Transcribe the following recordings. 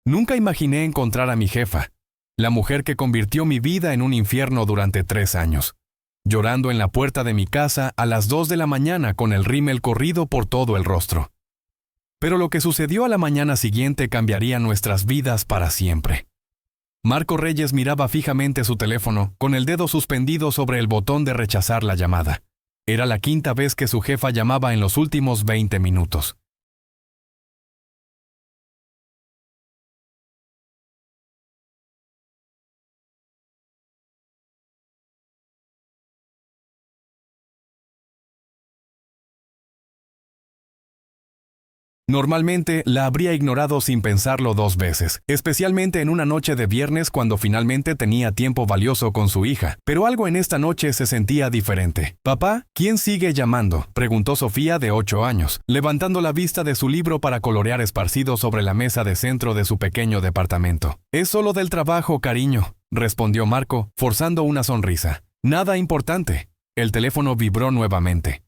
Nunca imaginé encontrar a mi jefa, la mujer que convirtió mi vida en un infierno durante 3 años, llorando en la puerta de mi casa a las 2 de la mañana con el rímel corrido por todo el rostro. Pero lo que sucedió a la mañana siguiente cambiaría nuestras vidas para siempre. Marco Reyes miraba fijamente su teléfono, con el dedo suspendido sobre el botón de rechazar la llamada. Era la 5ª vez que su jefa llamaba en los últimos 20 minutos. Normalmente la habría ignorado sin pensarlo 2 veces, especialmente en una noche de viernes cuando finalmente tenía tiempo valioso con su hija. Pero algo en esta noche se sentía diferente. «Papá, ¿quién sigue llamando?», preguntó Sofía, de 8 años, levantando la vista de su libro para colorear esparcido sobre la mesa de centro de su pequeño departamento. «Es solo del trabajo, cariño», respondió Marco, forzando una sonrisa. «Nada importante». El teléfono vibró nuevamente.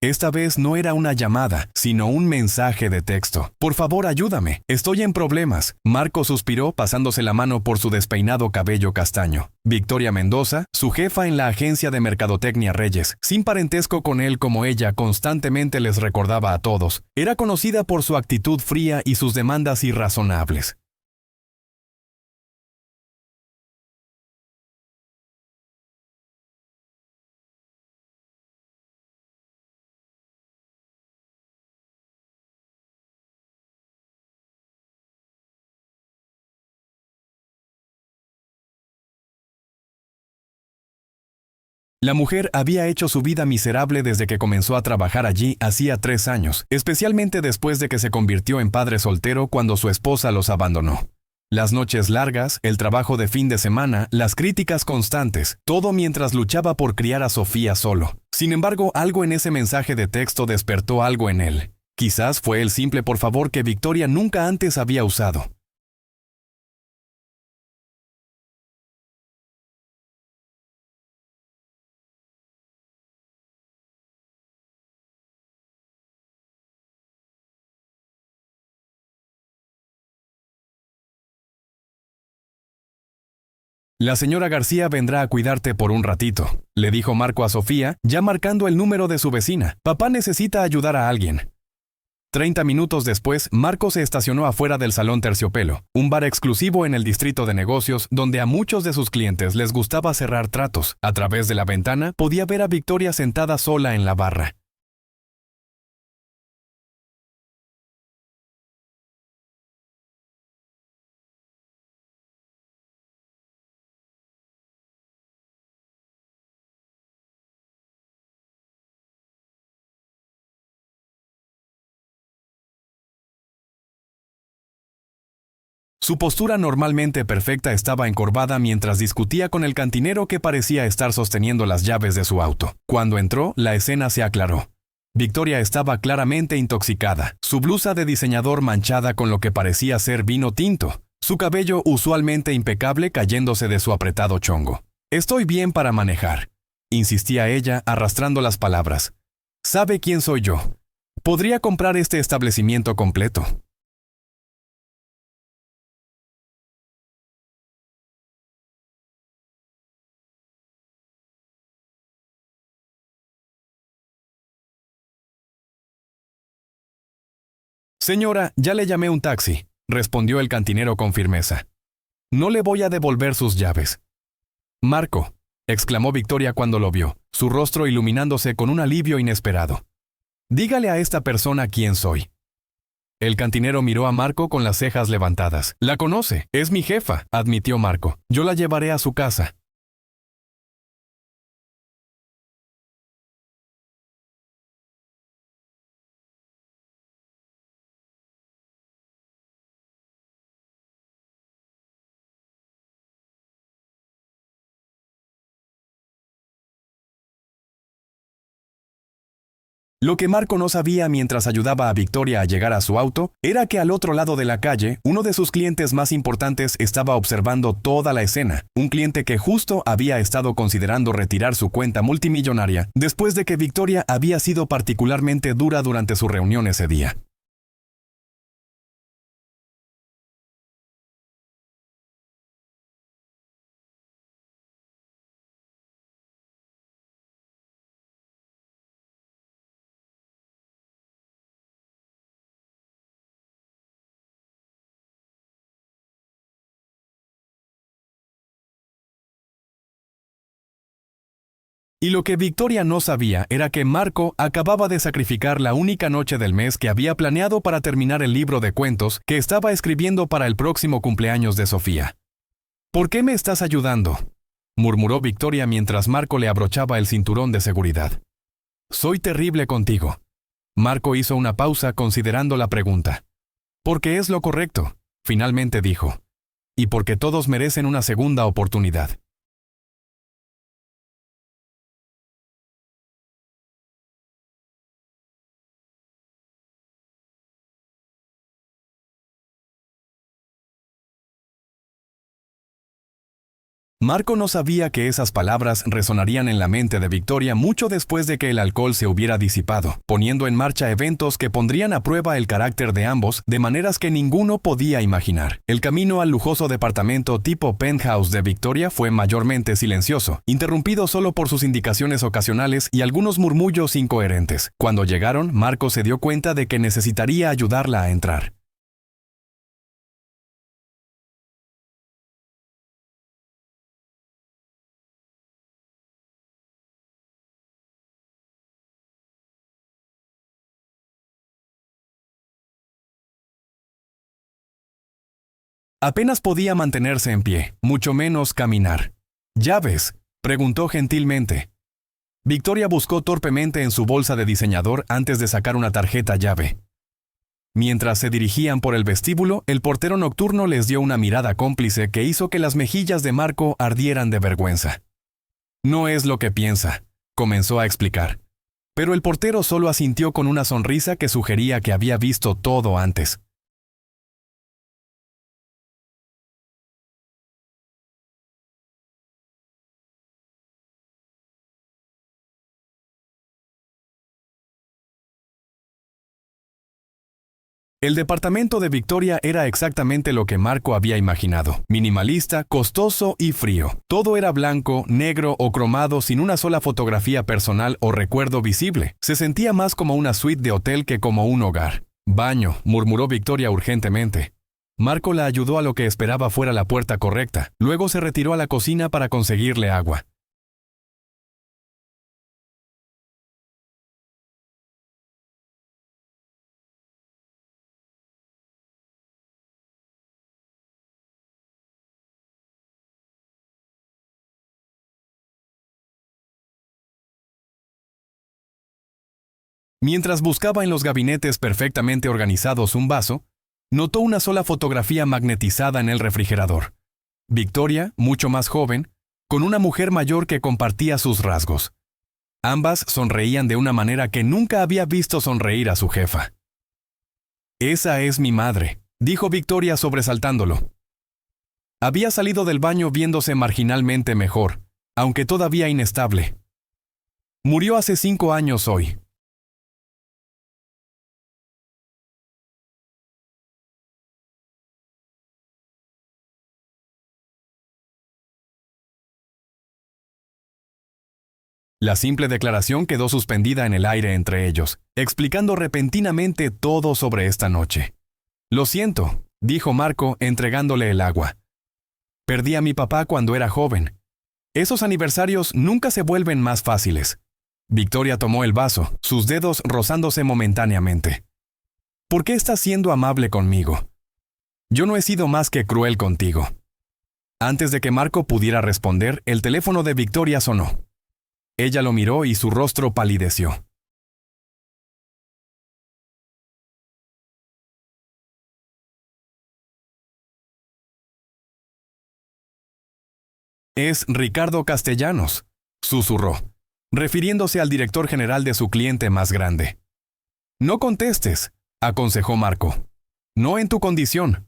Esta vez no era una llamada, sino un mensaje de texto. «Por favor, ayúdame. Estoy en problemas». Marco suspiró pasándose la mano por su despeinado cabello castaño. Victoria Mendoza, su jefa en la agencia de mercadotecnia Reyes, sin parentesco con él como ella constantemente les recordaba a todos, era conocida por su actitud fría y sus demandas irrazonables. La mujer había hecho su vida miserable desde que comenzó a trabajar allí hacía 3 años, especialmente después de que se convirtió en padre soltero cuando su esposa los abandonó. Las noches largas, el trabajo de fin de semana, las críticas constantes, todo mientras luchaba por criar a Sofía solo. Sin embargo, algo en ese mensaje de texto despertó algo en él. Quizás fue el simple por favor que Victoria nunca antes había usado. «La señora García vendrá a cuidarte por un ratito», le dijo Marco a Sofía, ya marcando el número de su vecina. «Papá necesita ayudar a alguien». 30 minutos después, Marco se estacionó afuera del Salón Terciopelo, un bar exclusivo en el distrito de negocios donde a muchos de sus clientes les gustaba cerrar tratos. A través de la ventana podía ver a Victoria sentada sola en la barra. Su postura normalmente perfecta estaba encorvada mientras discutía con el cantinero que parecía estar sosteniendo las llaves de su auto. Cuando entró, la escena se aclaró. Victoria estaba claramente intoxicada, su blusa de diseñador manchada con lo que parecía ser vino tinto, su cabello usualmente impecable cayéndose de su apretado chongo. «Estoy bien para manejar», insistía ella arrastrando las palabras. «¿Sabe quién soy yo? Podría comprar este establecimiento completo». «Señora, ya le llamé un taxi», respondió el cantinero con firmeza. «No le voy a devolver sus llaves». «Marco», exclamó Victoria cuando lo vio, su rostro iluminándose con un alivio inesperado. «Dígale a esta persona quién soy». El cantinero miró a Marco con las cejas levantadas. «La conoce, es mi jefa», admitió Marco. «Yo la llevaré a su casa». Lo que Marco no sabía mientras ayudaba a Victoria a llegar a su auto era que al otro lado de la calle, uno de sus clientes más importantes estaba observando toda la escena, un cliente que justo había estado considerando retirar su cuenta multimillonaria después de que Victoria había sido particularmente dura durante su reunión ese día. Y lo que Victoria no sabía era que Marco acababa de sacrificar la única noche del mes que había planeado para terminar el libro de cuentos que estaba escribiendo para el próximo cumpleaños de Sofía. ¿Por qué me estás ayudando?, murmuró Victoria mientras Marco le abrochaba el cinturón de seguridad. Soy terrible contigo. Marco hizo una pausa considerando la pregunta. Porque es lo correcto, finalmente dijo. Y porque todos merecen una segunda oportunidad. Marco no sabía que esas palabras resonarían en la mente de Victoria mucho después de que el alcohol se hubiera disipado, poniendo en marcha eventos que pondrían a prueba el carácter de ambos de maneras que ninguno podía imaginar. El camino al lujoso departamento tipo penthouse de Victoria fue mayormente silencioso, interrumpido solo por sus indicaciones ocasionales y algunos murmullos incoherentes. Cuando llegaron, Marco se dio cuenta de que necesitaría ayudarla a entrar. Apenas podía mantenerse en pie, mucho menos caminar. ¿Llaves?, preguntó gentilmente. Victoria buscó torpemente en su bolsa de diseñador antes de sacar una tarjeta llave. Mientras se dirigían por el vestíbulo, el portero nocturno les dio una mirada cómplice que hizo que las mejillas de Marco ardieran de vergüenza. No es lo que piensa, comenzó a explicar. Pero el portero solo asintió con una sonrisa que sugería que había visto todo antes. El departamento de Victoria era exactamente lo que Marco había imaginado. Minimalista, costoso y frío. Todo era blanco, negro o cromado sin una sola fotografía personal o recuerdo visible. Se sentía más como una suite de hotel que como un hogar. Baño, murmuró Victoria urgentemente. Marco la ayudó a lo que esperaba fuera la puerta correcta. Luego se retiró a la cocina para conseguirle agua. Mientras buscaba en los gabinetes perfectamente organizados un vaso, notó una sola fotografía magnetizada en el refrigerador. Victoria, mucho más joven, con una mujer mayor que compartía sus rasgos. Ambas sonreían de una manera que nunca había visto sonreír a su jefa. Esa es mi madre, dijo Victoria sobresaltándolo. Había salido del baño viéndose marginalmente mejor, aunque todavía inestable. Murió hace 5 años hoy. La simple declaración quedó suspendida en el aire entre ellos, explicando repentinamente todo sobre esta noche. Lo siento, dijo Marco, entregándole el agua. Perdí a mi papá cuando era joven. Esos aniversarios nunca se vuelven más fáciles. Victoria tomó el vaso, sus dedos rozándose momentáneamente. ¿Por qué estás siendo amable conmigo? Yo no he sido más que cruel contigo. Antes de que Marco pudiera responder, el teléfono de Victoria sonó. Ella lo miró y su rostro palideció. Es Ricardo Castellanos, susurró. refiriéndose al director general de su cliente más grande. No contestes, aconsejó Marco. No en tu condición.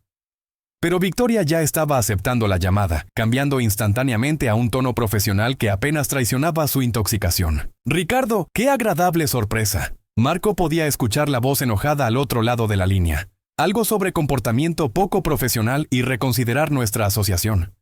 Pero Victoria ya estaba aceptando la llamada, cambiando instantáneamente a un tono profesional que apenas traicionaba su intoxicación. Ricardo, qué agradable sorpresa. Marco podía escuchar la voz enojada al otro lado de la línea. Algo sobre comportamiento poco profesional y reconsiderar nuestra asociación.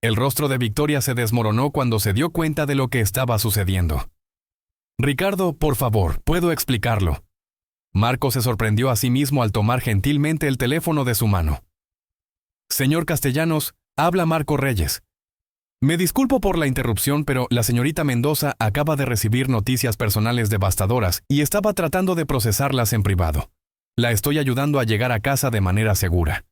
El rostro de Victoria se desmoronó cuando se dio cuenta de lo que estaba sucediendo. Ricardo, por favor, ¿puedo explicarlo? Marco se sorprendió a sí mismo al tomar gentilmente el teléfono de su mano. Señor Castellanos, habla Marco Reyes. Me disculpo por la interrupción, pero la señorita Mendoza acaba de recibir noticias personales devastadoras y estaba tratando de procesarlas en privado. La estoy ayudando a llegar a casa de manera segura.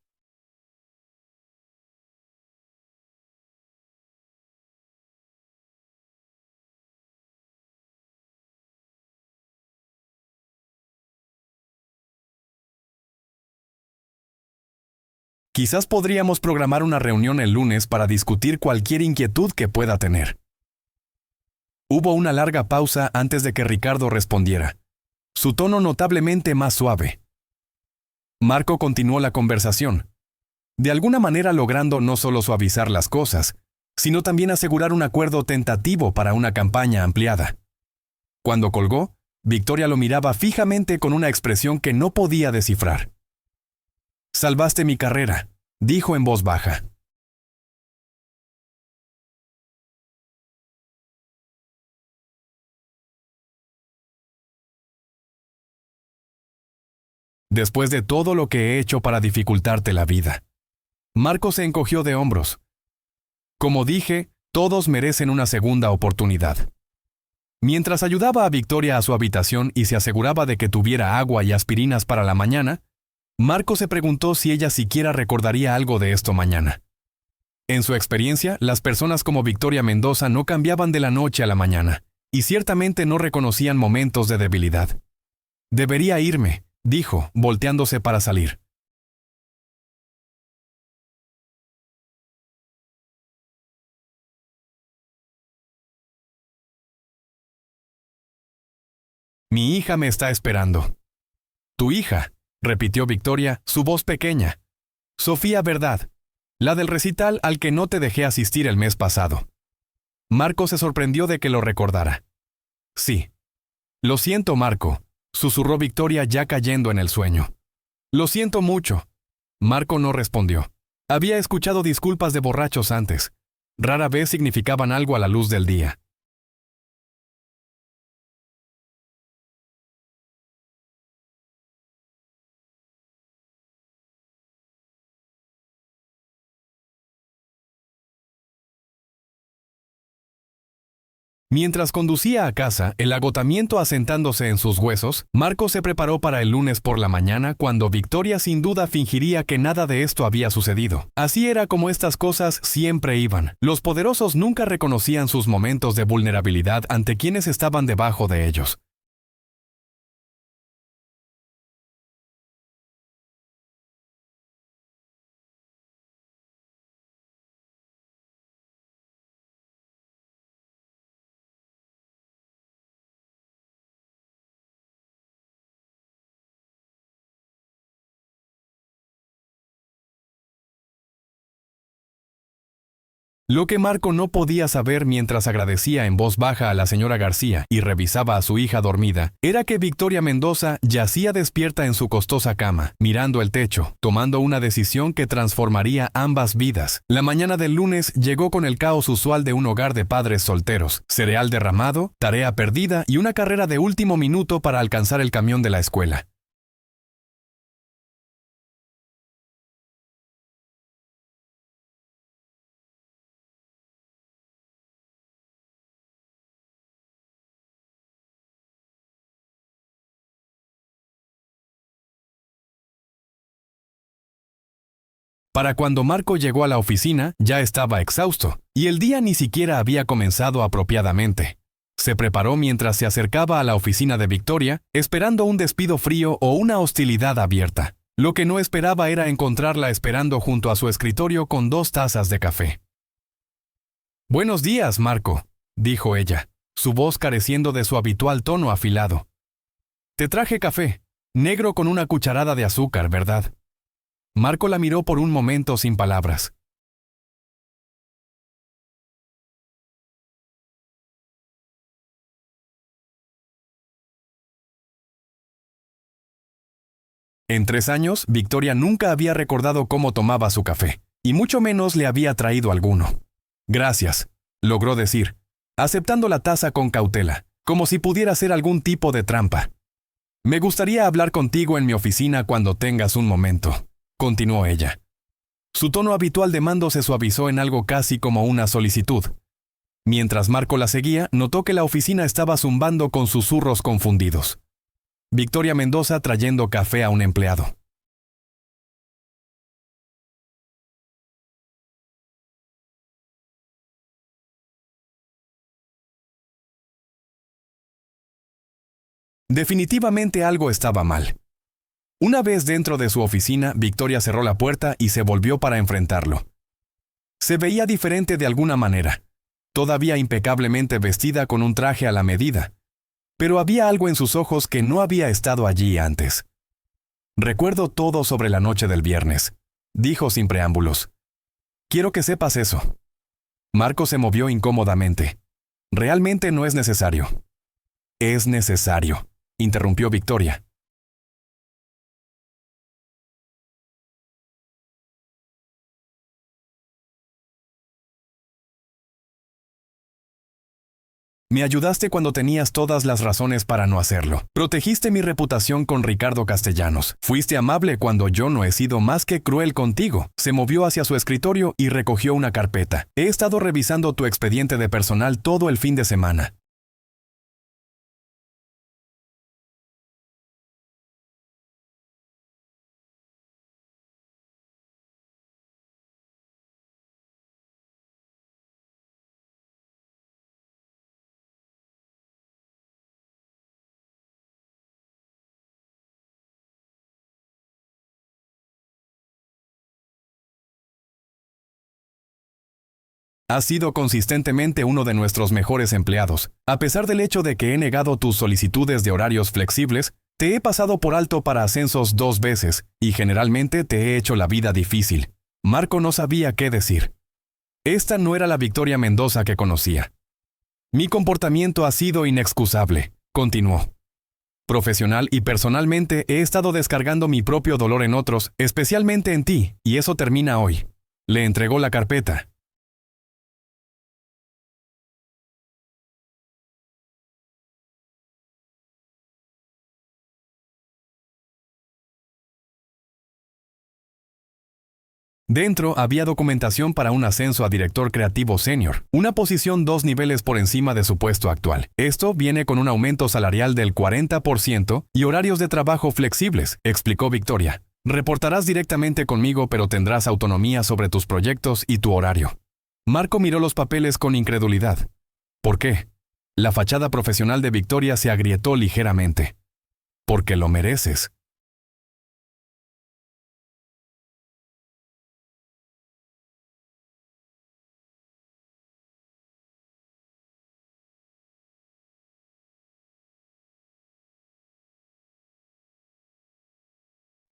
Quizás podríamos programar una reunión el lunes para discutir cualquier inquietud que pueda tener. Hubo una larga pausa antes de que Ricardo respondiera, su tono notablemente más suave. Marco continuó la conversación, de alguna manera logrando no solo suavizar las cosas, sino también asegurar un acuerdo tentativo para una campaña ampliada. Cuando colgó, Victoria lo miraba fijamente con una expresión que no podía descifrar. Salvaste mi carrera, dijo en voz baja. Después de todo lo que he hecho para dificultarte la vida. Marco se encogió de hombros. Como dije, todos merecen una segunda oportunidad. Mientras ayudaba a Victoria a su habitación y se aseguraba de que tuviera agua y aspirinas para la mañana, Marco se preguntó si ella siquiera recordaría algo de esto mañana. En su experiencia, las personas como Victoria Mendoza no cambiaban de la noche a la mañana, y ciertamente no reconocían momentos de debilidad. Debería irme, dijo, volteándose para salir. Mi hija me está esperando. Tu hija, repitió Victoria, su voz pequeña. Sofía, ¿verdad? La del recital al que no te dejé asistir el mes pasado. Marco se sorprendió de que lo recordara. Sí. Lo siento, Marco, susurró Victoria ya cayendo en el sueño. Lo siento mucho. Marco no respondió. Había escuchado disculpas de borrachos antes. Rara vez significaban algo a la luz del día. Mientras conducía a casa, el agotamiento asentándose en sus huesos, Marco se preparó para el lunes por la mañana cuando Victoria sin duda fingiría que nada de esto había sucedido. Así era como estas cosas siempre iban. Los poderosos nunca reconocían sus momentos de vulnerabilidad ante quienes estaban debajo de ellos. Lo que Marco no podía saber mientras agradecía en voz baja a la señora García y revisaba a su hija dormida, era que Victoria Mendoza yacía despierta en su costosa cama, mirando el techo, tomando una decisión que transformaría ambas vidas. La mañana del lunes llegó con el caos usual de un hogar de padres solteros, cereal derramado, tarea perdida y una carrera de último minuto para alcanzar el camión de la escuela. Para cuando Marco llegó a la oficina, ya estaba exhausto, y el día ni siquiera había comenzado apropiadamente. Se preparó mientras se acercaba a la oficina de Victoria, esperando un despido frío o una hostilidad abierta. Lo que no esperaba era encontrarla esperando junto a su escritorio con 2 tazas de café. «Buenos días, Marco», dijo ella, su voz careciendo de su habitual tono afilado. «Te traje café, negro con una cucharada de azúcar, ¿verdad?» Marco la miró por un momento sin palabras. En 3 años, Victoria nunca había recordado cómo tomaba su café, y mucho menos le había traído alguno. «Gracias», logró decir, aceptando la taza con cautela, como si pudiera ser algún tipo de trampa. «Me gustaría hablar contigo en mi oficina cuando tengas un momento», continuó ella. Su tono habitual de mando se suavizó en algo casi como una solicitud. Mientras Marco la seguía, notó que la oficina estaba zumbando con susurros confundidos. Victoria Mendoza trayendo café a un empleado. Definitivamente algo estaba mal. Una vez dentro de su oficina, Victoria cerró la puerta y se volvió para enfrentarlo. Se veía diferente de alguna manera, todavía impecablemente vestida con un traje a la medida, pero había algo en sus ojos que no había estado allí antes. «Recuerdo todo sobre la noche del viernes», dijo sin preámbulos. «Quiero que sepas eso». Marco se movió incómodamente. «Realmente no es necesario». «Es necesario», interrumpió Victoria. «Me ayudaste cuando tenías todas las razones para no hacerlo. Protegiste mi reputación con Ricardo Castellanos. Fuiste amable cuando yo no he sido más que cruel contigo». Se movió hacia su escritorio y recogió una carpeta. «He estado revisando tu expediente de personal todo el fin de semana. Has sido consistentemente uno de nuestros mejores empleados. A pesar del hecho de que he negado tus solicitudes de horarios flexibles, te he pasado por alto para ascensos 2 veces y generalmente te he hecho la vida difícil». Marco no sabía qué decir. Esta no era la Victoria Mendoza que conocía. «Mi comportamiento ha sido inexcusable», continuó. «Profesional y personalmente he estado descargando mi propio dolor en otros, especialmente en ti, y eso termina hoy». Le entregó la carpeta. Dentro había documentación para un ascenso a director creativo senior, una posición 2 niveles por encima de su puesto actual. Esto viene con un aumento salarial del 40% y horarios de trabajo flexibles, explicó Victoria. «Reportarás directamente conmigo, pero tendrás autonomía sobre tus proyectos y tu horario». Marco miró los papeles con incredulidad. «¿Por qué?» La fachada profesional de Victoria se agrietó ligeramente. «Porque lo mereces».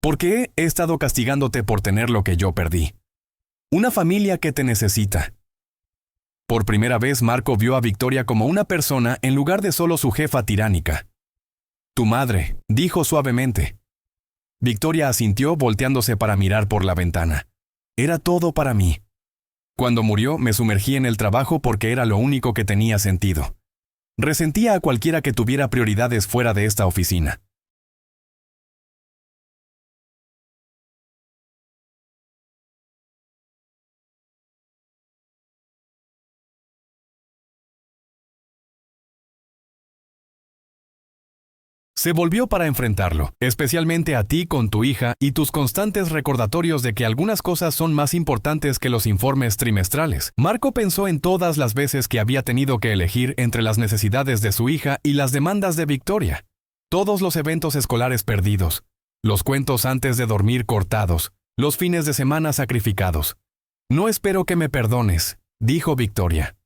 «Porque he estado castigándote por tener lo que yo perdí. Una familia que te necesita». Por primera vez Marco vio a Victoria como una persona en lugar de solo su jefa tiránica. «Tu madre», dijo suavemente. Victoria asintió volteándose para mirar por la ventana. «Era todo para mí. Cuando murió me sumergí en el trabajo porque era lo único que tenía sentido. Resentía a cualquiera que tuviera prioridades fuera de esta oficina». Se volvió para enfrentarlo, especialmente a ti con tu hija y tus constantes recordatorios de que algunas cosas son más importantes que los informes trimestrales. Marco pensó en todas las veces que había tenido que elegir entre las necesidades de su hija y las demandas de Victoria. Todos los eventos escolares perdidos, los cuentos antes de dormir cortados, los fines de semana sacrificados. No espero que me perdones, dijo Victoria.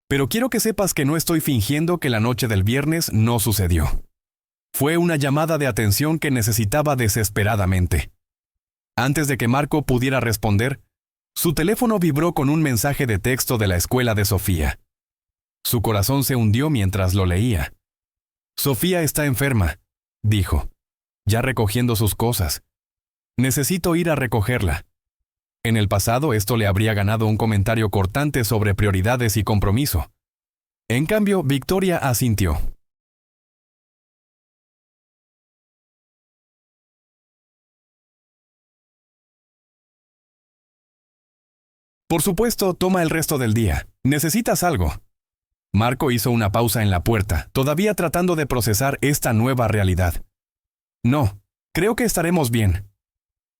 Pero quiero que sepas que no estoy fingiendo que la noche del viernes no sucedió. Fue una llamada de atención que necesitaba desesperadamente. Antes de que Marco pudiera responder, su teléfono vibró con un mensaje de texto de la escuela de Sofía. Su corazón se hundió mientras lo leía. Sofía está enferma, dijo, ya recogiendo sus cosas. Necesito ir a recogerla. En el pasado esto le habría ganado un comentario cortante sobre prioridades y compromiso. En cambio, Victoria asintió. Por supuesto, toma el resto del día. ¿Necesitas algo? Marco hizo una pausa en la puerta, todavía tratando de procesar esta nueva realidad. No, creo que estaremos bien.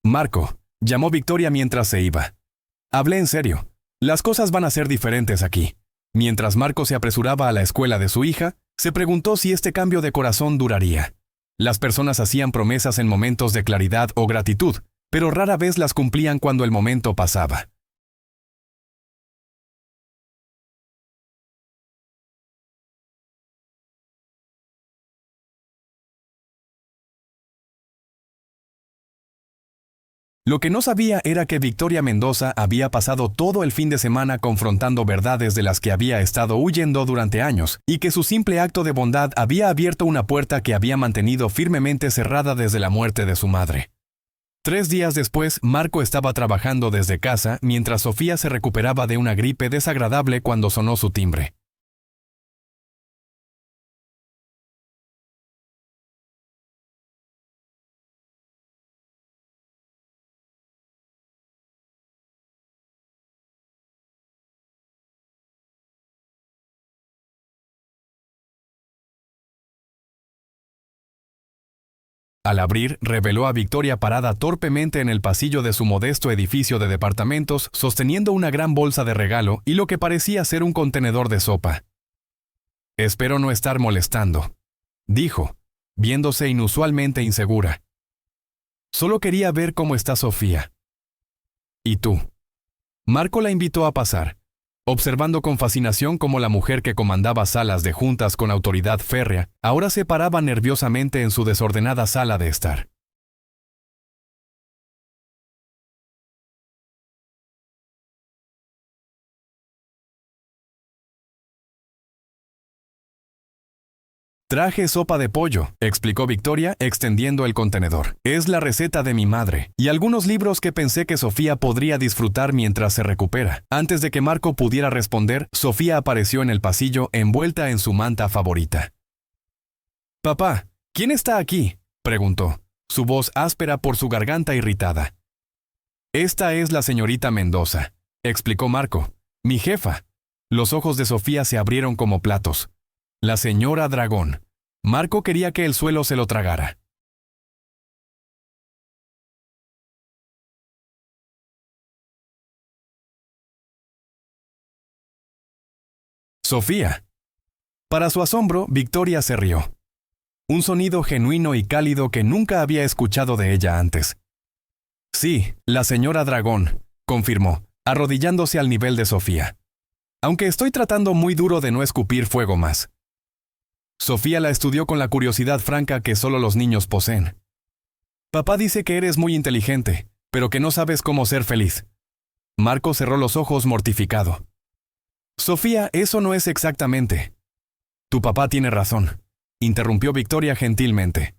Marco, llamó Victoria mientras se iba. Hablé en serio. Las cosas van a ser diferentes aquí. Mientras Marco se apresuraba a la escuela de su hija, se preguntó si este cambio de corazón duraría. Las personas hacían promesas en momentos de claridad o gratitud, pero rara vez las cumplían cuando el momento pasaba. Lo que no sabía era que Victoria Mendoza había pasado todo el fin de semana confrontando verdades de las que había estado huyendo durante años, y que su simple acto de bondad había abierto una puerta que había mantenido firmemente cerrada desde la muerte de su madre. 3 días después, Marco estaba trabajando desde casa mientras Sofía se recuperaba de una gripe desagradable cuando sonó su timbre. Al abrir, reveló a Victoria parada torpemente en el pasillo de su modesto edificio de departamentos, sosteniendo una gran bolsa de regalo y lo que parecía ser un contenedor de sopa. «Espero no estar molestando», dijo, viéndose inusualmente insegura. «Solo quería ver cómo está Sofía». «¿Y tú?». Marco la invitó a pasar, observando con fascinación cómo la mujer que comandaba salas de juntas con autoridad férrea, ahora se paraba nerviosamente en su desordenada sala de estar. «Traje sopa de pollo», explicó Victoria, extendiendo el contenedor. «Es la receta de mi madre, y algunos libros que pensé que Sofía podría disfrutar mientras se recupera». Antes de que Marco pudiera responder, Sofía apareció en el pasillo envuelta en su manta favorita. «Papá, ¿quién está aquí?», preguntó, su voz áspera por su garganta irritada. «Esta es la señorita Mendoza», explicó Marco, «mi jefa». Los ojos de Sofía se abrieron como platos. La señora Dragón. Marco quería que el suelo se lo tragara. «Sofía». Para su asombro, Victoria se rió. Un sonido genuino y cálido que nunca había escuchado de ella antes. «Sí, la señora Dragón», confirmó, arrodillándose al nivel de Sofía. «Aunque estoy tratando muy duro de no escupir fuego más». Sofía la estudió con la curiosidad franca que solo los niños poseen. «Papá dice que eres muy inteligente, pero que no sabes cómo ser feliz». Marco cerró los ojos mortificado. «Sofía, eso no es exactamente». «Tu papá tiene razón», interrumpió Victoria gentilmente.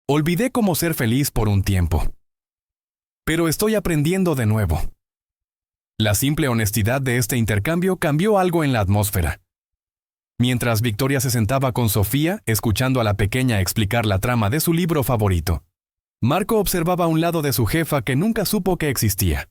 «Olvidé cómo ser feliz por un tiempo. Pero estoy aprendiendo de nuevo». La simple honestidad de este intercambio cambió algo en la atmósfera. Mientras Victoria se sentaba con Sofía, escuchando a la pequeña explicar la trama de su libro favorito, Marco observaba a un lado de su jefa que nunca supo que existía.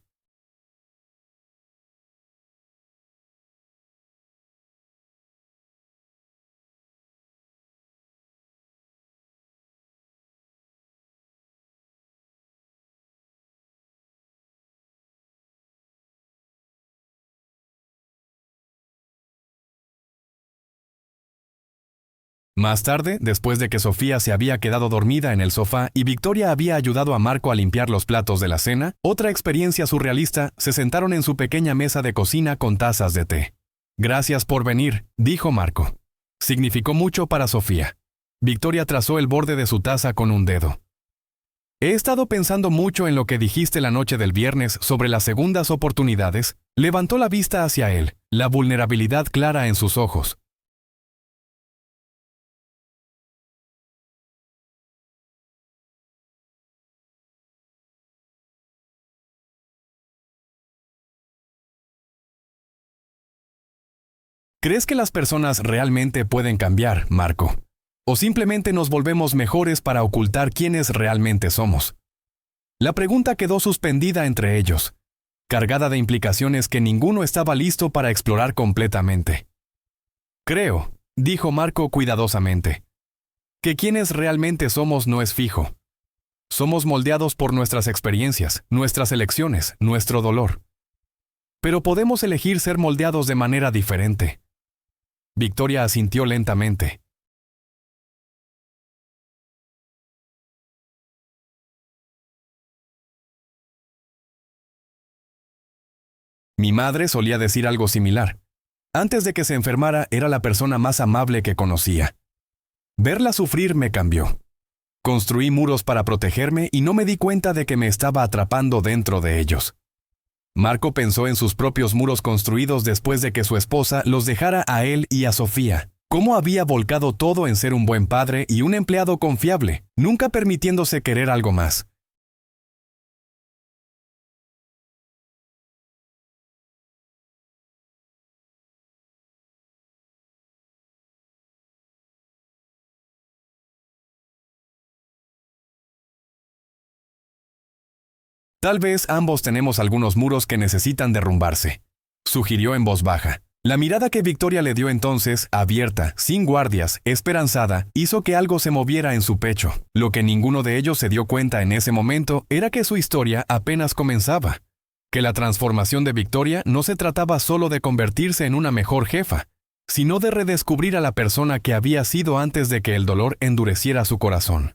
Más tarde, después de que Sofía se había quedado dormida en el sofá y Victoria había ayudado a Marco a limpiar los platos de la cena, otra experiencia surrealista, se sentaron en su pequeña mesa de cocina con tazas de té. «Gracias por venir», dijo Marco. Significó mucho para Sofía. Victoria trazó el borde de su taza con un dedo. «He estado pensando mucho en lo que dijiste la noche del viernes sobre las segundas oportunidades». Levantó la vista hacia él, la vulnerabilidad clara en sus ojos. ¿Crees que las personas realmente pueden cambiar, Marco? ¿O simplemente nos volvemos mejores para ocultar quiénes realmente somos? La pregunta quedó suspendida entre ellos, cargada de implicaciones que ninguno estaba listo para explorar completamente. «Creo», dijo Marco cuidadosamente, «que quienes realmente somos no es fijo. Somos moldeados por nuestras experiencias, nuestras elecciones, nuestro dolor. Pero podemos elegir ser moldeados de manera diferente». Victoria asintió lentamente. Mi madre solía decir algo similar. Antes de que se enfermara, era la persona más amable que conocía. Verla sufrir me cambió. Construí muros para protegerme y no me di cuenta de que me estaba atrapando dentro de ellos. Marco pensó en sus propios muros construidos después de que su esposa los dejara a él y a Sofía. Cómo había volcado todo en ser un buen padre y un empleado confiable, nunca permitiéndose querer algo más. Tal vez ambos tenemos algunos muros que necesitan derrumbarse, sugirió en voz baja. La mirada que Victoria le dio entonces, abierta, sin guardias, esperanzada, hizo que algo se moviera en su pecho. Lo que ninguno de ellos se dio cuenta en ese momento era que su historia apenas comenzaba, que la transformación de Victoria no se trataba solo de convertirse en una mejor jefa, sino de redescubrir a la persona que había sido antes de que el dolor endureciera su corazón.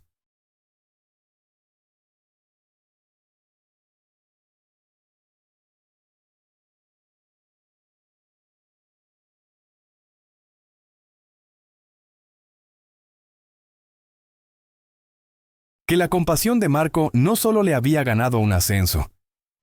Que la compasión de Marco no solo le había ganado un ascenso,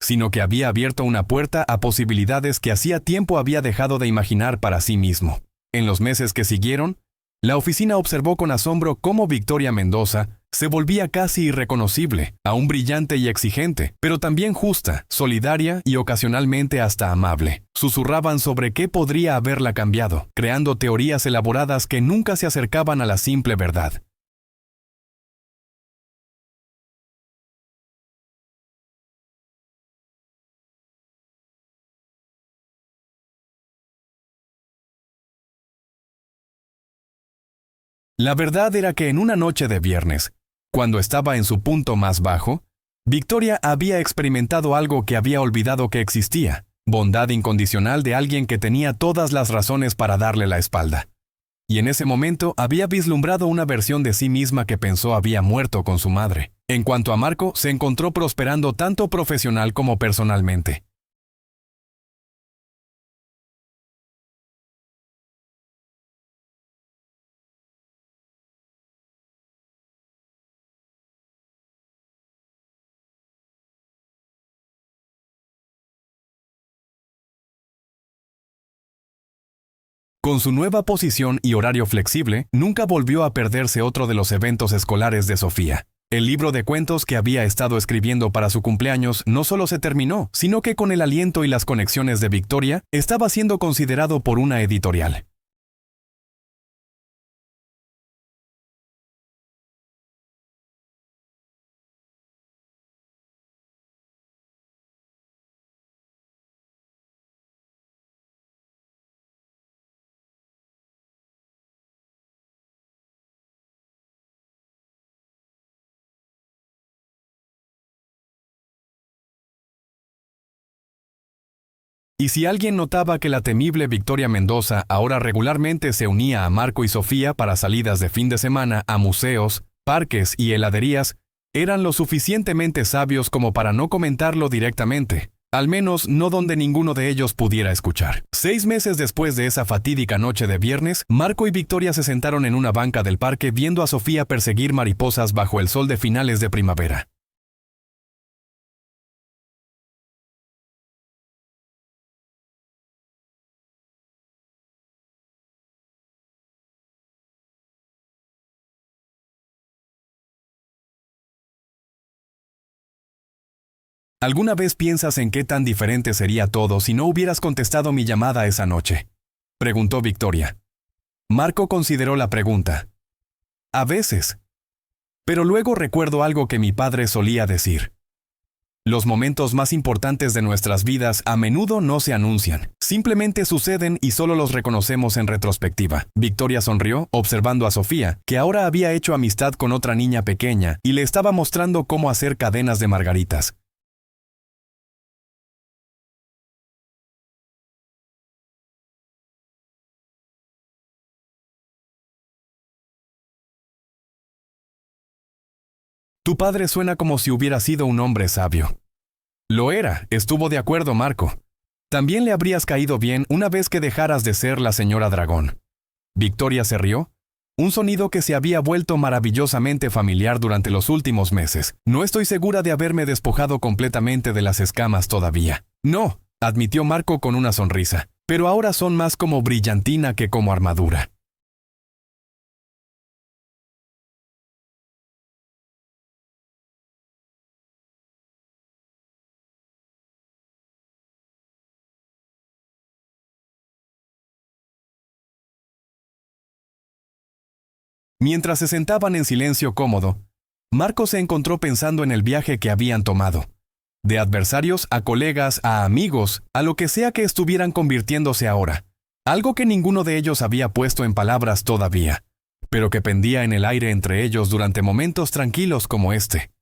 sino que había abierto una puerta a posibilidades que hacía tiempo había dejado de imaginar para sí mismo. En los meses que siguieron, la oficina observó con asombro cómo Victoria Mendoza se volvía casi irreconocible, aún brillante y exigente, pero también justa, solidaria y ocasionalmente hasta amable. Susurraban sobre qué podría haberla cambiado, creando teorías elaboradas que nunca se acercaban a la simple verdad. La verdad era que en una noche de viernes, cuando estaba en su punto más bajo, Victoria había experimentado algo que había olvidado que existía, bondad incondicional de alguien que tenía todas las razones para darle la espalda. Y en ese momento había vislumbrado una versión de sí misma que pensó había muerto con su madre. En cuanto a Marco, se encontró prosperando tanto profesional como personalmente. Con su nueva posición y horario flexible, nunca volvió a perderse otro de los eventos escolares de Sofía. El libro de cuentos que había estado escribiendo para su cumpleaños no solo se terminó, sino que con el aliento y las conexiones de Victoria, estaba siendo considerado por una editorial. Y si alguien notaba que la temible Victoria Mendoza ahora regularmente se unía a Marco y Sofía para salidas de fin de semana a museos, parques y heladerías, eran lo suficientemente sabios como para no comentarlo directamente, al menos no donde ninguno de ellos pudiera escuchar. 6 meses después de esa fatídica noche de viernes, Marco y Victoria se sentaron en una banca del parque viendo a Sofía perseguir mariposas bajo el sol de finales de primavera. ¿Alguna vez piensas en qué tan diferente sería todo si no hubieras contestado mi llamada esa noche?, preguntó Victoria. Marco consideró la pregunta. A veces. Pero luego recuerdo algo que mi padre solía decir. Los momentos más importantes de nuestras vidas a menudo no se anuncian, simplemente suceden y solo los reconocemos en retrospectiva. Victoria sonrió, observando a Sofía, que ahora había hecho amistad con otra niña pequeña y le estaba mostrando cómo hacer cadenas de margaritas. Tu padre suena como si hubiera sido un hombre sabio. Lo era, estuvo de acuerdo Marco. También le habrías caído bien una vez que dejaras de ser la señora Dragón. Victoria se rió. Un sonido que se había vuelto maravillosamente familiar durante los últimos meses. No estoy segura de haberme despojado completamente de las escamas todavía. No, admitió Marco con una sonrisa, pero ahora son más como brillantina que como armadura. Mientras se sentaban en silencio cómodo, Marco se encontró pensando en el viaje que habían tomado. De adversarios a colegas, a amigos, a lo que sea que estuvieran convirtiéndose ahora. Algo que ninguno de ellos había puesto en palabras todavía, pero que pendía en el aire entre ellos durante momentos tranquilos como este.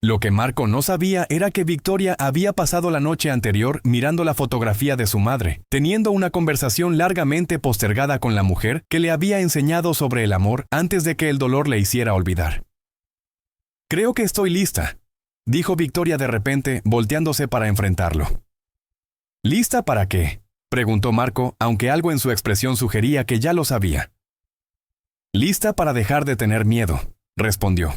Lo que Marco no sabía era que Victoria había pasado la noche anterior mirando la fotografía de su madre, teniendo una conversación largamente postergada con la mujer que le había enseñado sobre el amor antes de que el dolor le hiciera olvidar. Creo que estoy lista, dijo Victoria de repente, volteándose para enfrentarlo. ¿Lista para qué?, preguntó Marco, aunque algo en su expresión sugería que ya lo sabía. Lista para dejar de tener miedo, respondió.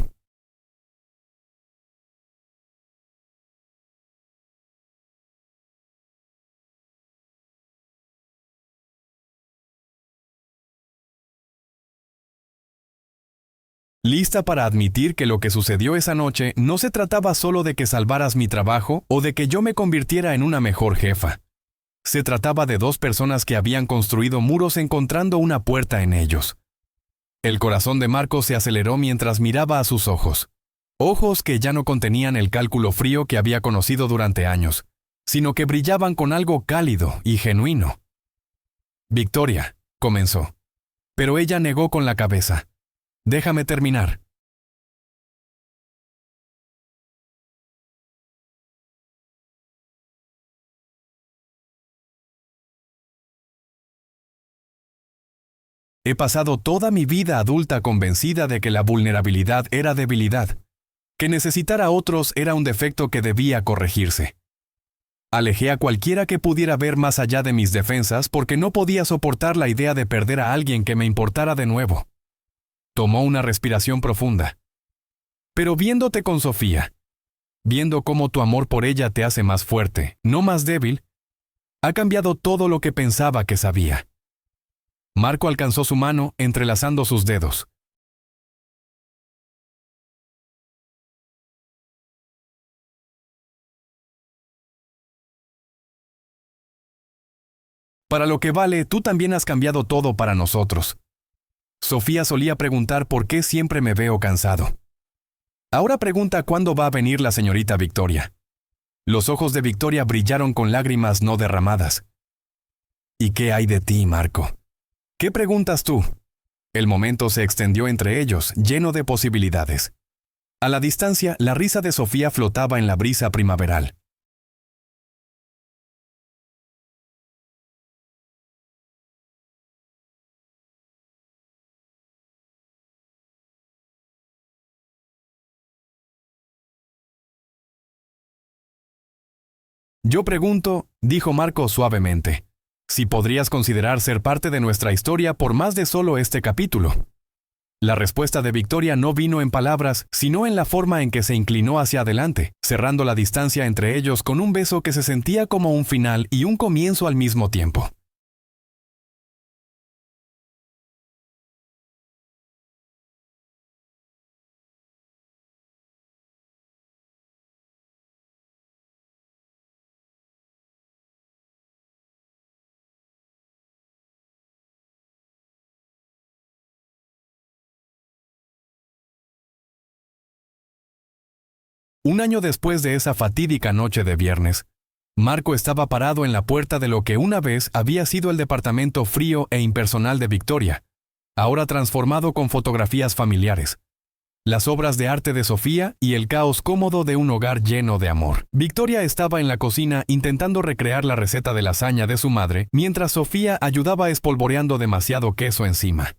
Lista para admitir que lo que sucedió esa noche no se trataba solo de que salvaras mi trabajo o de que yo me convirtiera en una mejor jefa. Se trataba de dos personas que habían construido muros encontrando una puerta en ellos. El corazón de Marco se aceleró mientras miraba a sus ojos. Ojos que ya no contenían el cálculo frío que había conocido durante años, sino que brillaban con algo cálido y genuino. Victoria, comenzó. Pero ella negó con la cabeza. Déjame terminar. He pasado toda mi vida adulta convencida de que la vulnerabilidad era debilidad, que necesitar a otros era un defecto que debía corregirse. Alejé a cualquiera que pudiera ver más allá de mis defensas porque no podía soportar la idea de perder a alguien que me importara de nuevo. Tomó una respiración profunda. Pero viéndote con Sofía, viendo cómo tu amor por ella te hace más fuerte, no más débil, ha cambiado todo lo que pensaba que sabía. Marco alcanzó su mano, entrelazando sus dedos. Para lo que vale, tú también has cambiado todo para nosotros. Sofía solía preguntar por qué siempre me veo cansado. Ahora pregunta cuándo va a venir la señorita Victoria. Los ojos de Victoria brillaron con lágrimas no derramadas. ¿Y qué hay de ti, Marco? ¿Qué preguntas tú? El momento se extendió entre ellos, lleno de posibilidades. A la distancia, la risa de Sofía flotaba en la brisa primaveral. Yo pregunto, dijo Marco suavemente, si podrías considerar ser parte de nuestra historia por más de solo este capítulo. La respuesta de Victoria no vino en palabras, sino en la forma en que se inclinó hacia adelante, cerrando la distancia entre ellos con un beso que se sentía como un final y un comienzo al mismo tiempo. Un año después de esa fatídica noche de viernes, Marco estaba parado en la puerta de lo que una vez había sido el departamento frío e impersonal de Victoria, ahora transformado con fotografías familiares, las obras de arte de Sofía y el caos cómodo de un hogar lleno de amor. Victoria estaba en la cocina intentando recrear la receta de lasaña de su madre, mientras Sofía ayudaba espolvoreando demasiado queso encima.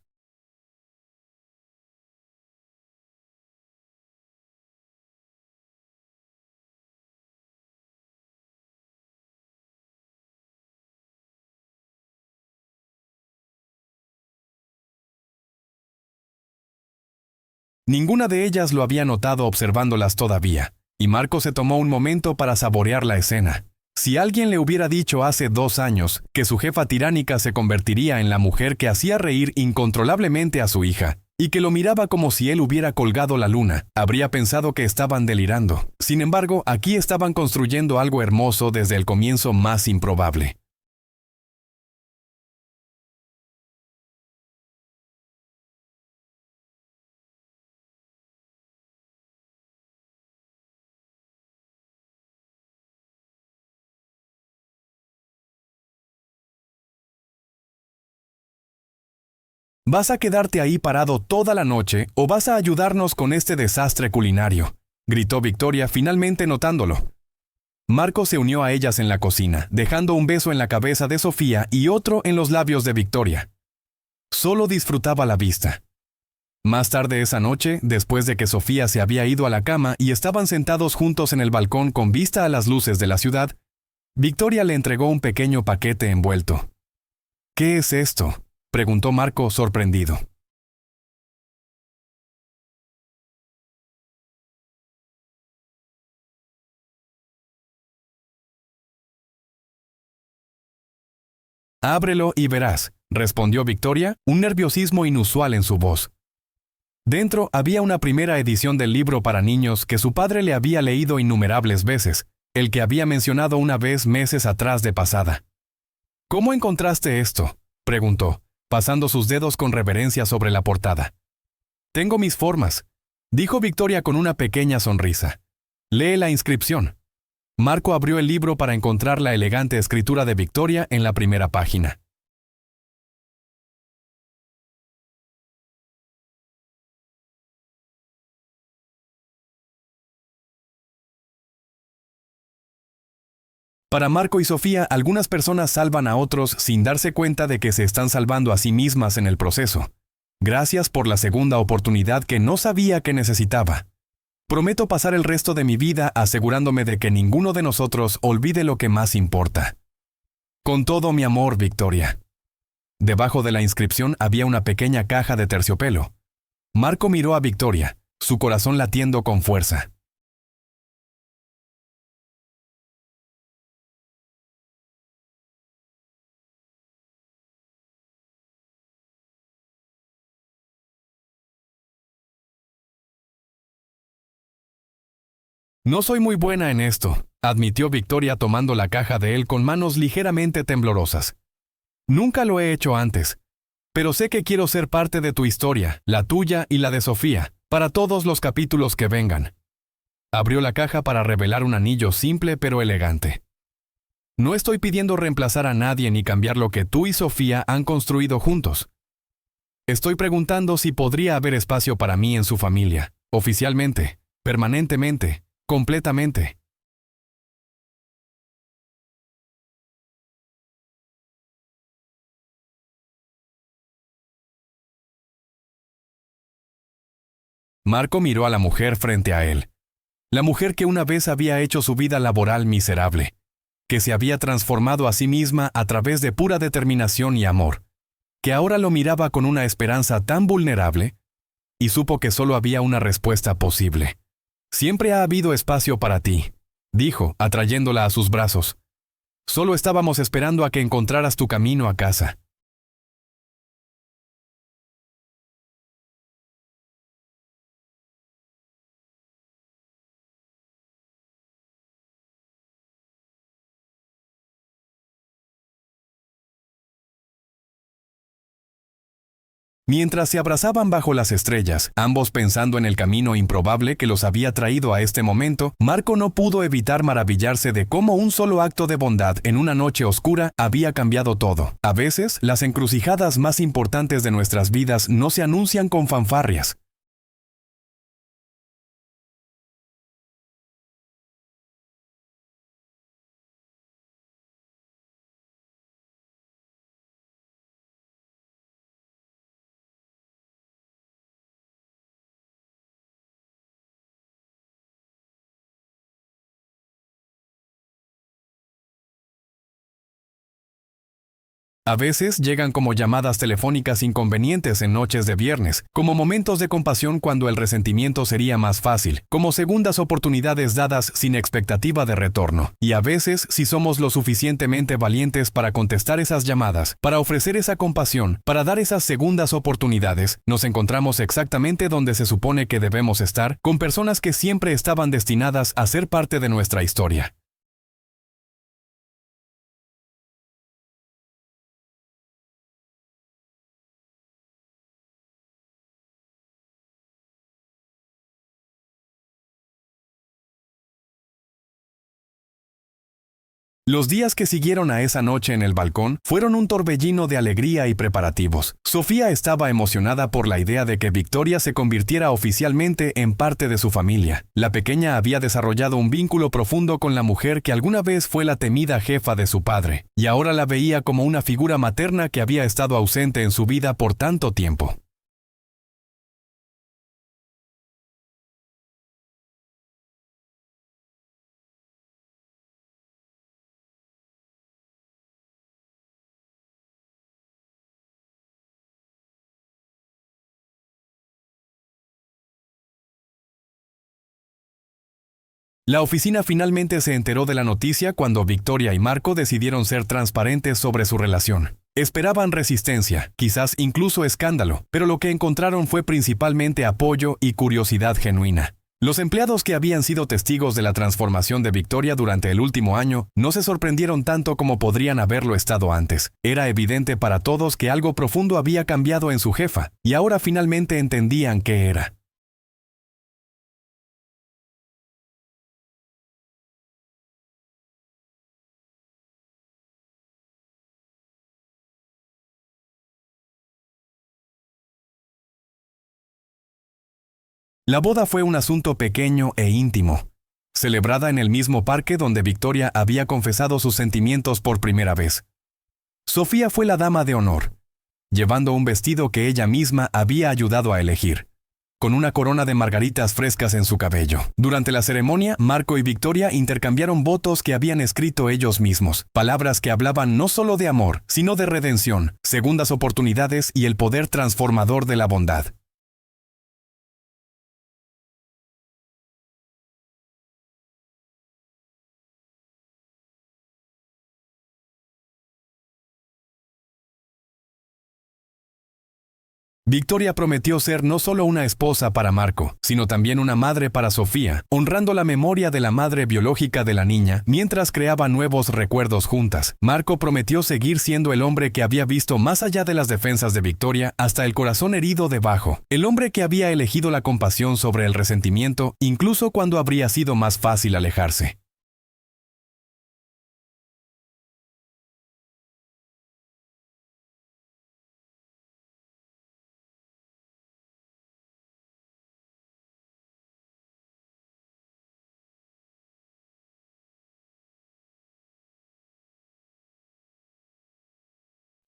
Ninguna de ellas lo había notado observándolas todavía, y Marco se tomó un momento para saborear la escena. Si alguien le hubiera dicho hace 2 años que su jefa tiránica se convertiría en la mujer que hacía reír incontrolablemente a su hija, y que lo miraba como si él hubiera colgado la luna, habría pensado que estaban delirando. Sin embargo, aquí estaban construyendo algo hermoso desde el comienzo más improbable. ¿Vas a quedarte ahí parado toda la noche o vas a ayudarnos con este desastre culinario?, gritó Victoria, finalmente notándolo. Marco se unió a ellas en la cocina, dejando un beso en la cabeza de Sofía y otro en los labios de Victoria. Solo disfrutaba la vista. Más tarde esa noche, después de que Sofía se había ido a la cama y estaban sentados juntos en el balcón con vista a las luces de la ciudad, Victoria le entregó un pequeño paquete envuelto. ¿Qué es esto?, preguntó Marco sorprendido. Ábrelo y verás, respondió Victoria, un nerviosismo inusual en su voz. Dentro había una primera edición del libro para niños que su padre le había leído innumerables veces, el que había mencionado una vez meses atrás de pasada. ¿Cómo encontraste esto?, preguntó, pasando sus dedos con reverencia sobre la portada. Tengo mis formas, dijo Victoria con una pequeña sonrisa. Lee la inscripción. Marco abrió el libro para encontrar la elegante escritura de Victoria en la primera página. Para Marco y Sofía, algunas personas salvan a otros sin darse cuenta de que se están salvando a sí mismas en el proceso. Gracias por la segunda oportunidad que no sabía que necesitaba. Prometo pasar el resto de mi vida asegurándome de que ninguno de nosotros olvide lo que más importa. Con todo mi amor, Victoria. Debajo de la inscripción había una pequeña caja de terciopelo. Marco miró a Victoria, su corazón latiendo con fuerza. No soy muy buena en esto, admitió Victoria tomando la caja de él con manos ligeramente temblorosas. Nunca lo he hecho antes, pero sé que quiero ser parte de tu historia, la tuya y la de Sofía, para todos los capítulos que vengan. Abrió la caja para revelar un anillo simple pero elegante. No estoy pidiendo reemplazar a nadie ni cambiar lo que tú y Sofía han construido juntos. Estoy preguntando si podría haber espacio para mí en su familia, oficialmente, permanentemente, completamente. Marco miró a la mujer frente a él. La mujer que una vez había hecho su vida laboral miserable, que se había transformado a sí misma a través de pura determinación y amor, que ahora lo miraba con una esperanza tan vulnerable, y supo que solo había una respuesta posible. Siempre ha habido espacio para ti, dijo, atrayéndola a sus brazos. Solo estábamos esperando a que encontraras tu camino a casa. Mientras se abrazaban bajo las estrellas, ambos pensando en el camino improbable que los había traído a este momento, Marco no pudo evitar maravillarse de cómo un solo acto de bondad en una noche oscura había cambiado todo. A veces, las encrucijadas más importantes de nuestras vidas no se anuncian con fanfarrias. A veces llegan como llamadas telefónicas inconvenientes en noches de viernes, como momentos de compasión cuando el resentimiento sería más fácil, como segundas oportunidades dadas sin expectativa de retorno. Y a veces, si somos lo suficientemente valientes para contestar esas llamadas, para ofrecer esa compasión, para dar esas segundas oportunidades, nos encontramos exactamente donde se supone que debemos estar, con personas que siempre estaban destinadas a ser parte de nuestra historia. Los días que siguieron a esa noche en el balcón fueron un torbellino de alegría y preparativos. Sofía estaba emocionada por la idea de que Victoria se convirtiera oficialmente en parte de su familia. La pequeña había desarrollado un vínculo profundo con la mujer que alguna vez fue la temida jefa de su padre, y ahora la veía como una figura materna que había estado ausente en su vida por tanto tiempo. La oficina finalmente se enteró de la noticia cuando Victoria y Marco decidieron ser transparentes sobre su relación. Esperaban resistencia, quizás incluso escándalo, pero lo que encontraron fue principalmente apoyo y curiosidad genuina. Los empleados que habían sido testigos de la transformación de Victoria durante el último año no se sorprendieron tanto como podrían haberlo estado antes. Era evidente para todos que algo profundo había cambiado en su jefa, y ahora finalmente entendían qué era. La boda fue un asunto pequeño e íntimo, celebrada en el mismo parque donde Victoria había confesado sus sentimientos por primera vez. Sofía fue la dama de honor, llevando un vestido que ella misma había ayudado a elegir. con una corona de margaritas frescas en su cabello. Durante la ceremonia, Marco y Victoria intercambiaron votos que habían escrito ellos mismos, palabras que hablaban no solo de amor, sino de redención, segundas oportunidades y el poder transformador de la bondad. Victoria prometió ser no solo una esposa para Marco, sino también una madre para Sofía, honrando la memoria de la madre biológica de la niña mientras creaba nuevos recuerdos juntas. Marco prometió seguir siendo el hombre que había visto más allá de las defensas de Victoria hasta el corazón herido debajo, el hombre que había elegido la compasión sobre el resentimiento, incluso cuando habría sido más fácil alejarse.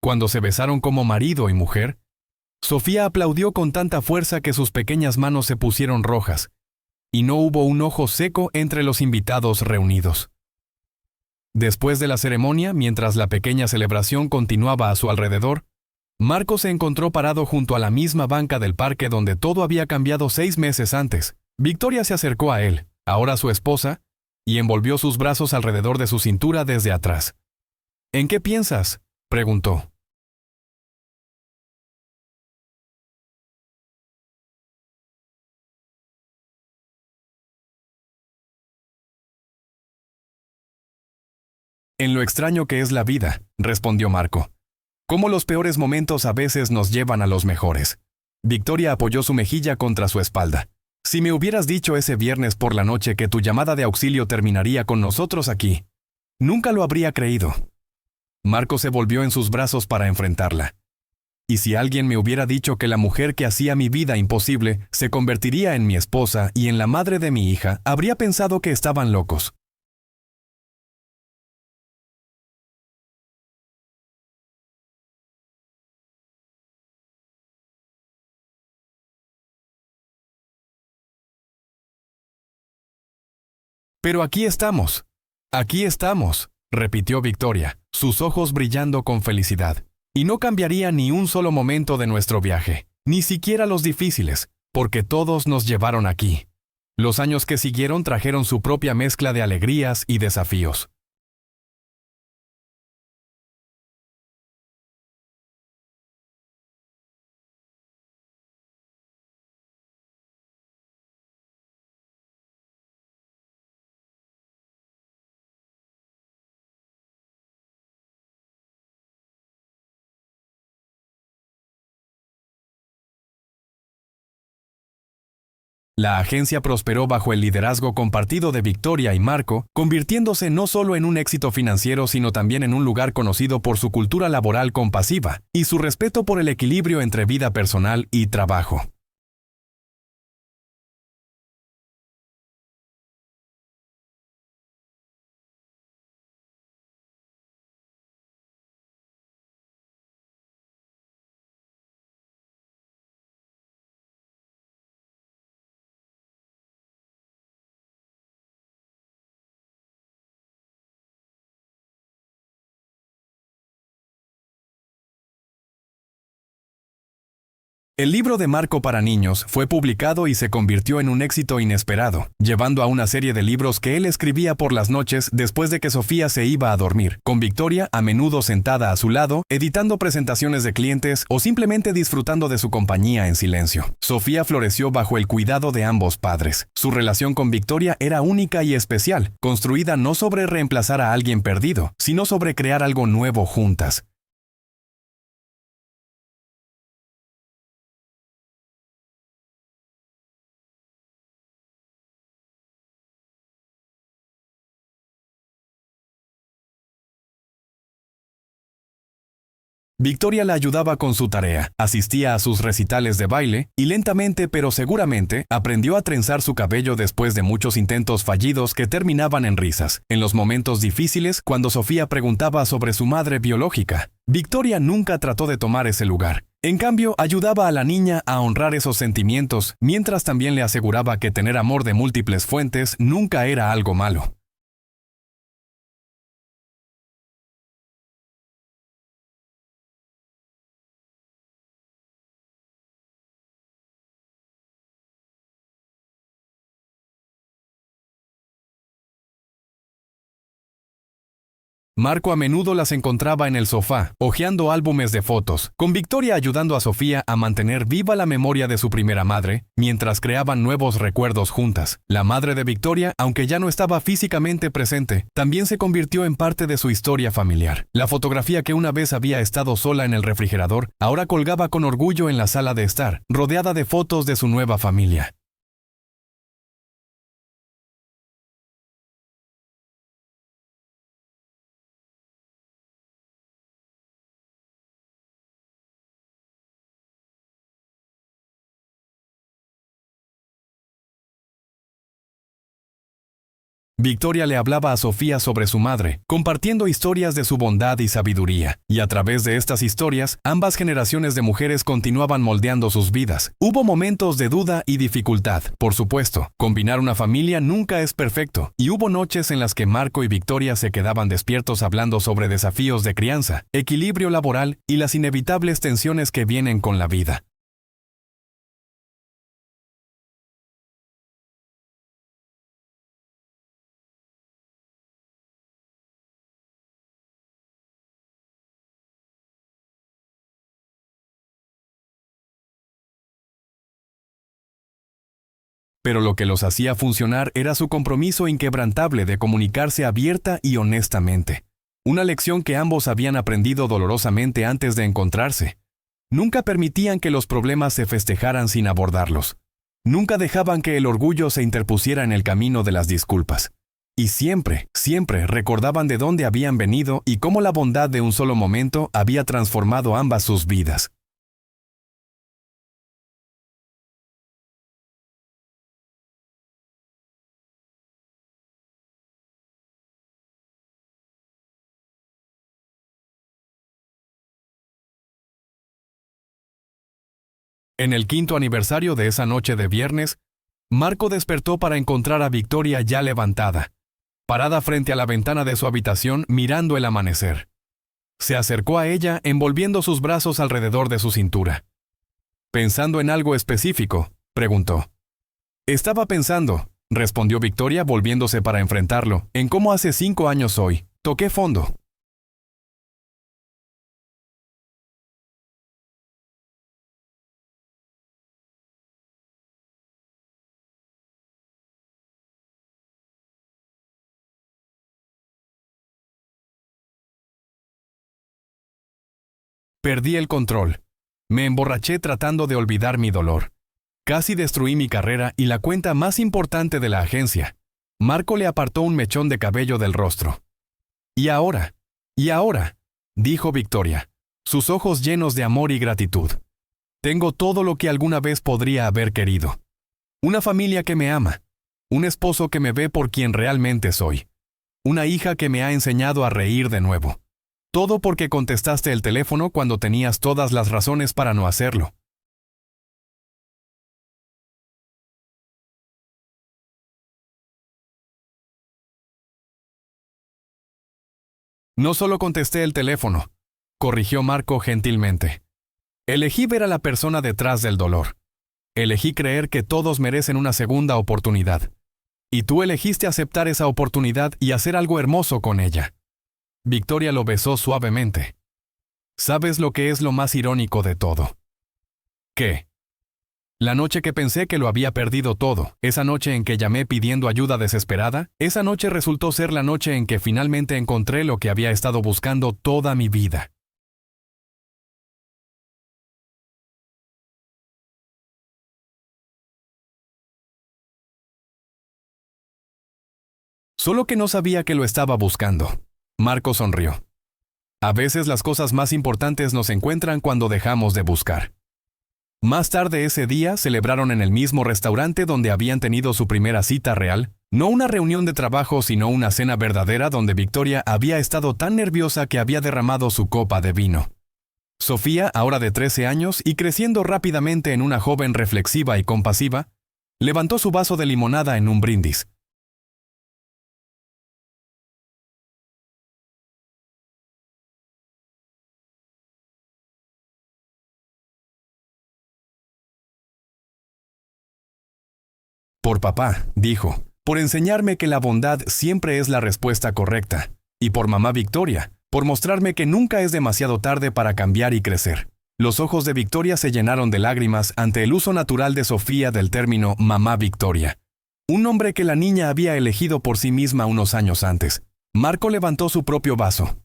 Cuando se besaron como marido y mujer, Sofía aplaudió con tanta fuerza que sus pequeñas manos se pusieron rojas, y no hubo un ojo seco entre los invitados reunidos. Después de la ceremonia, mientras la pequeña celebración continuaba a su alrededor, Marco se encontró parado junto a la misma banca del parque donde todo había cambiado 6 meses antes. Victoria se acercó a él, ahora su esposa, y envolvió sus brazos alrededor de su cintura desde atrás. ¿En qué piensas?, preguntó. En lo extraño que es la vida, respondió Marco. Cómo los peores momentos a veces nos llevan a los mejores. Victoria apoyó su mejilla contra su espalda. Si me hubieras dicho ese viernes por la noche que tu llamada de auxilio terminaría con nosotros aquí, nunca lo habría creído. Marco se volvió en sus brazos para enfrentarla. Y si alguien me hubiera dicho que la mujer que hacía mi vida imposible se convertiría en mi esposa y en la madre de mi hija, habría pensado que estaban locos. Pero aquí estamos. Aquí estamos, repitió Victoria, sus ojos brillando con felicidad. Y no cambiaría ni un solo momento de nuestro viaje, ni siquiera los difíciles, porque todos nos llevaron aquí. Los años que siguieron trajeron su propia mezcla de alegrías y desafíos. La agencia prosperó bajo el liderazgo compartido de Victoria y Marco, convirtiéndose no solo en un éxito financiero, sino también en un lugar conocido por su cultura laboral compasiva y su respeto por el equilibrio entre vida personal y trabajo. El libro de Marco para niños fue publicado y se convirtió en un éxito inesperado, llevando a una serie de libros que él escribía por las noches después de que Sofía se iba a dormir, con Victoria a menudo sentada a su lado, editando presentaciones de clientes o simplemente disfrutando de su compañía en silencio. Sofía floreció bajo el cuidado de ambos padres. Su relación con Victoria era única y especial, construida no sobre reemplazar a alguien perdido, sino sobre crear algo nuevo juntas. Victoria la ayudaba con su tarea, asistía a sus recitales de baile y lentamente pero seguramente aprendió a trenzar su cabello después de muchos intentos fallidos que terminaban en risas. En los momentos difíciles, cuando Sofía preguntaba sobre su madre biológica, Victoria nunca trató de tomar ese lugar. En cambio, ayudaba a la niña a honrar esos sentimientos, mientras también le aseguraba que tener amor de múltiples fuentes nunca era algo malo. Marco a menudo las encontraba en el sofá, hojeando álbumes de fotos, con Victoria ayudando a Sofía a mantener viva la memoria de su primera madre, mientras creaban nuevos recuerdos juntas. La madre de Victoria, aunque ya no estaba físicamente presente, también se convirtió en parte de su historia familiar. La fotografía que una vez había estado sola en el refrigerador, ahora colgaba con orgullo en la sala de estar, rodeada de fotos de su nueva familia. Victoria le hablaba a Sofía sobre su madre, compartiendo historias de su bondad y sabiduría. Y a través de estas historias, ambas generaciones de mujeres continuaban moldeando sus vidas. Hubo momentos de duda y dificultad, por supuesto. Combinar una familia nunca es perfecto, y hubo noches en las que Marco y Victoria se quedaban despiertos hablando sobre desafíos de crianza, equilibrio laboral y las inevitables tensiones que vienen con la vida. Pero lo que los hacía funcionar era su compromiso inquebrantable de comunicarse abierta y honestamente. Una lección que ambos habían aprendido dolorosamente antes de encontrarse. Nunca permitían que los problemas se festejaran sin abordarlos. Nunca dejaban que el orgullo se interpusiera en el camino de las disculpas. Y siempre, siempre recordaban de dónde habían venido y cómo la bondad de un solo momento había transformado ambas sus vidas. En el quinto aniversario de esa noche de viernes, Marco despertó para encontrar a Victoria ya levantada, parada frente a la ventana de su habitación mirando el amanecer. Se acercó a ella envolviendo sus brazos alrededor de su cintura. ¿Pensando en algo específico?, preguntó. Estaba pensando, respondió Victoria volviéndose para enfrentarlo, en cómo hace 5 años hoy. Toqué fondo. Perdí el control. Me emborraché tratando de olvidar mi dolor. Casi destruí mi carrera y la cuenta más importante de la agencia. Marco le apartó un mechón de cabello del rostro. Y ahora, dijo Victoria, sus ojos llenos de amor y gratitud. Tengo todo lo que alguna vez podría haber querido. Una familia que me ama. Un esposo que me ve por quien realmente soy. Una hija que me ha enseñado a reír de nuevo. Todo porque contestaste el teléfono cuando tenías todas las razones para no hacerlo. No solo contesté el teléfono, corrigió Marco gentilmente. Elegí ver a la persona detrás del dolor. Elegí creer que todos merecen una segunda oportunidad. Y tú elegiste aceptar esa oportunidad y hacer algo hermoso con ella. Victoria lo besó suavemente. ¿Sabes lo que es lo más irónico de todo? ¿Qué? La noche que pensé que lo había perdido todo, esa noche en que llamé pidiendo ayuda desesperada, esa noche resultó ser la noche en que finalmente encontré lo que había estado buscando toda mi vida. Solo que no sabía que lo estaba buscando. Marco sonrió. A veces las cosas más importantes nos encuentran cuando dejamos de buscar. Más tarde ese día celebraron en el mismo restaurante donde habían tenido su primera cita real, no una reunión de trabajo sino una cena verdadera donde Victoria había estado tan nerviosa que había derramado su copa de vino. Sofía, ahora de 13 años y creciendo rápidamente en una joven reflexiva y compasiva, levantó su vaso de limonada en un brindis. Por papá, dijo, por enseñarme que la bondad siempre es la respuesta correcta, y por mamá Victoria, por mostrarme que nunca es demasiado tarde para cambiar y crecer. Los ojos de Victoria se llenaron de lágrimas ante el uso natural de Sofía del término mamá Victoria, un nombre que la niña había elegido por sí misma unos años antes. Marco levantó su propio vaso.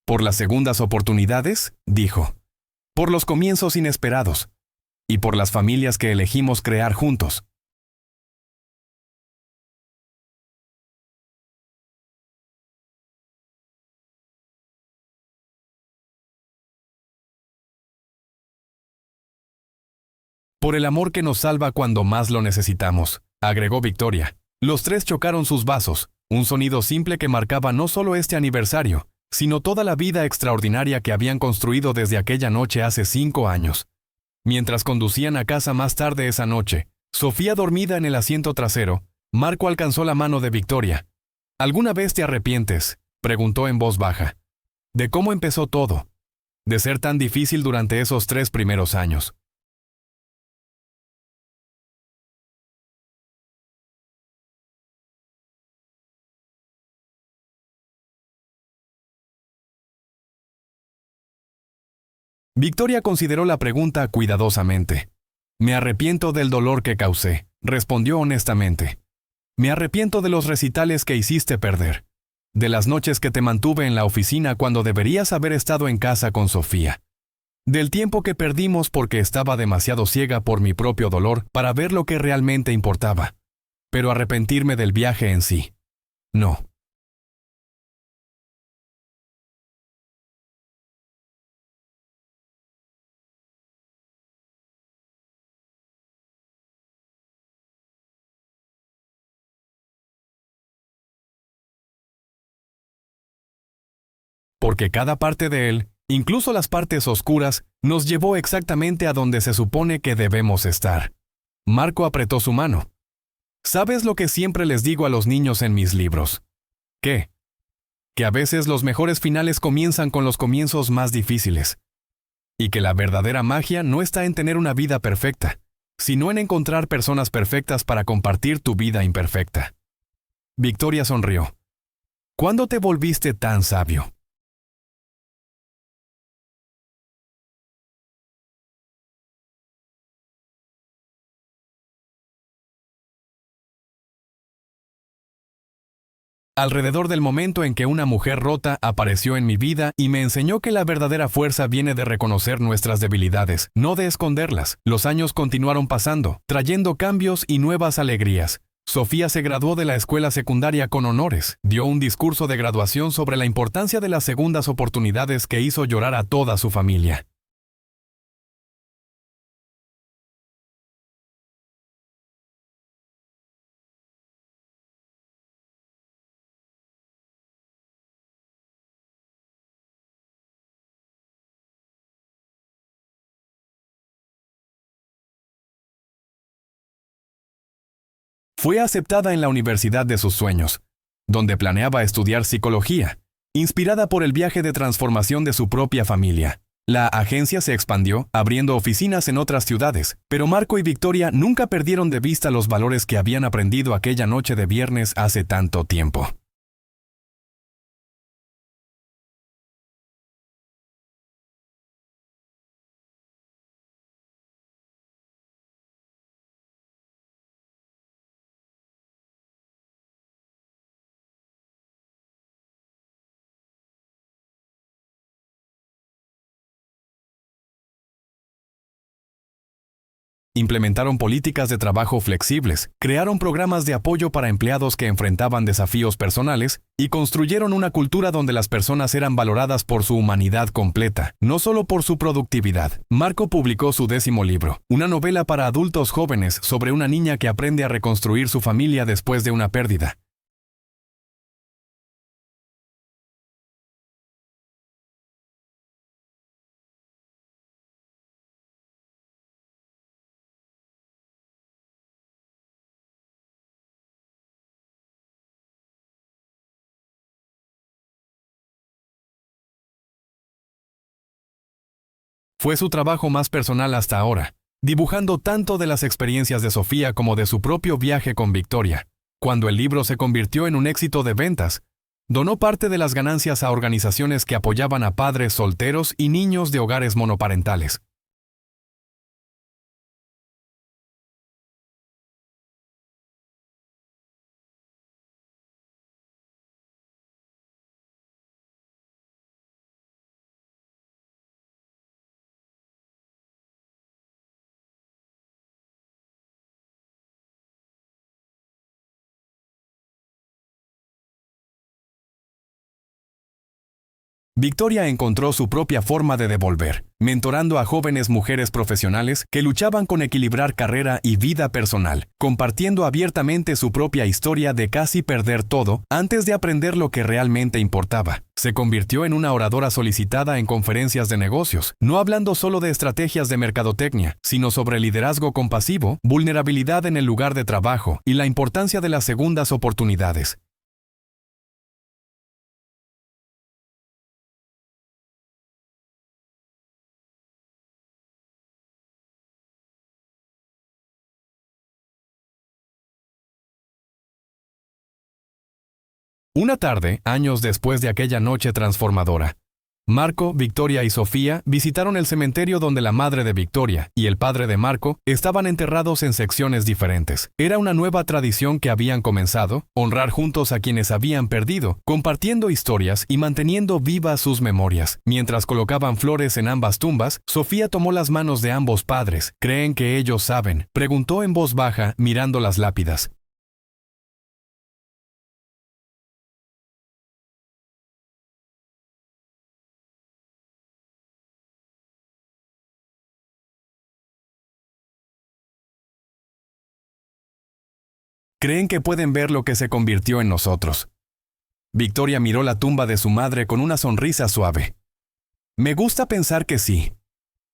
Por las segundas oportunidades, dijo, por los comienzos inesperados, y por las familias que elegimos crear juntos. Por el amor que nos salva cuando más lo necesitamos, agregó Victoria. Los tres chocaron sus vasos, un sonido simple que marcaba no solo este aniversario, sino toda la vida extraordinaria que habían construido desde aquella noche hace 5 años. Mientras conducían a casa más tarde esa noche, Sofía dormida en el asiento trasero, Marco alcanzó la mano de Victoria. ¿Alguna vez te arrepientes?, preguntó en voz baja. ¿De cómo empezó todo? De ser tan difícil durante esos 3 primeros años. Victoria consideró la pregunta cuidadosamente. Me arrepiento del dolor que causé, respondió honestamente. Me arrepiento de los recitales que hiciste perder, de las noches que te mantuve en la oficina cuando deberías haber estado en casa con Sofía, del tiempo que perdimos porque estaba demasiado ciega por mi propio dolor para ver lo que realmente importaba. Pero arrepentirme del viaje en sí, no. Porque cada parte de él, incluso las partes oscuras, nos llevó exactamente a donde se supone que debemos estar. Marco apretó su mano. ¿Sabes lo que siempre les digo a los niños en mis libros? ¿Qué? Que a veces los mejores finales comienzan con los comienzos más difíciles. Y que la verdadera magia no está en tener una vida perfecta, sino en encontrar personas perfectas para compartir tu vida imperfecta. Victoria sonrió. ¿Cuándo te volviste tan sabio? Alrededor del momento en que una mujer rota apareció en mi vida y me enseñó que la verdadera fuerza viene de reconocer nuestras debilidades, no de esconderlas. Los años continuaron pasando, trayendo cambios y nuevas alegrías. Sofía se graduó de la escuela secundaria con honores, dio un discurso de graduación sobre la importancia de las segundas oportunidades que hizo llorar a toda su familia. Fue aceptada en la universidad de sus sueños, donde planeaba estudiar psicología, inspirada por el viaje de transformación de su propia familia. La agencia se expandió, abriendo oficinas en otras ciudades, pero Marco y Victoria nunca perdieron de vista los valores que habían aprendido aquella noche de viernes hace tanto tiempo. Implementaron políticas de trabajo flexibles, crearon programas de apoyo para empleados que enfrentaban desafíos personales y construyeron una cultura donde las personas eran valoradas por su humanidad completa, no solo por su productividad. Marco publicó su 10º libro, una novela para adultos jóvenes sobre una niña que aprende a reconstruir su familia después de una pérdida. Fue su trabajo más personal hasta ahora, dibujando tanto de las experiencias de Sofía como de su propio viaje con Victoria. Cuando el libro se convirtió en un éxito de ventas, donó parte de las ganancias a organizaciones que apoyaban a padres solteros y niños de hogares monoparentales. Victoria encontró su propia forma de devolver, mentorando a jóvenes mujeres profesionales que luchaban con equilibrar carrera y vida personal, compartiendo abiertamente su propia historia de casi perder todo antes de aprender lo que realmente importaba. Se convirtió en una oradora solicitada en conferencias de negocios, no hablando solo de estrategias de mercadotecnia, sino sobre liderazgo compasivo, vulnerabilidad en el lugar de trabajo y la importancia de las segundas oportunidades. Una tarde, años después de aquella noche transformadora, Marco, Victoria y Sofía visitaron el cementerio donde la madre de Victoria y el padre de Marco estaban enterrados en secciones diferentes. Era una nueva tradición que habían comenzado, honrar juntos a quienes habían perdido, compartiendo historias y manteniendo vivas sus memorias. Mientras colocaban flores en ambas tumbas, Sofía tomó las manos de ambos padres. ¿Creen que ellos saben?, preguntó en voz baja, mirando las lápidas. ¿Creen que pueden ver lo que se convirtió en nosotros? Victoria miró la tumba de su madre con una sonrisa suave. Me gusta pensar que sí.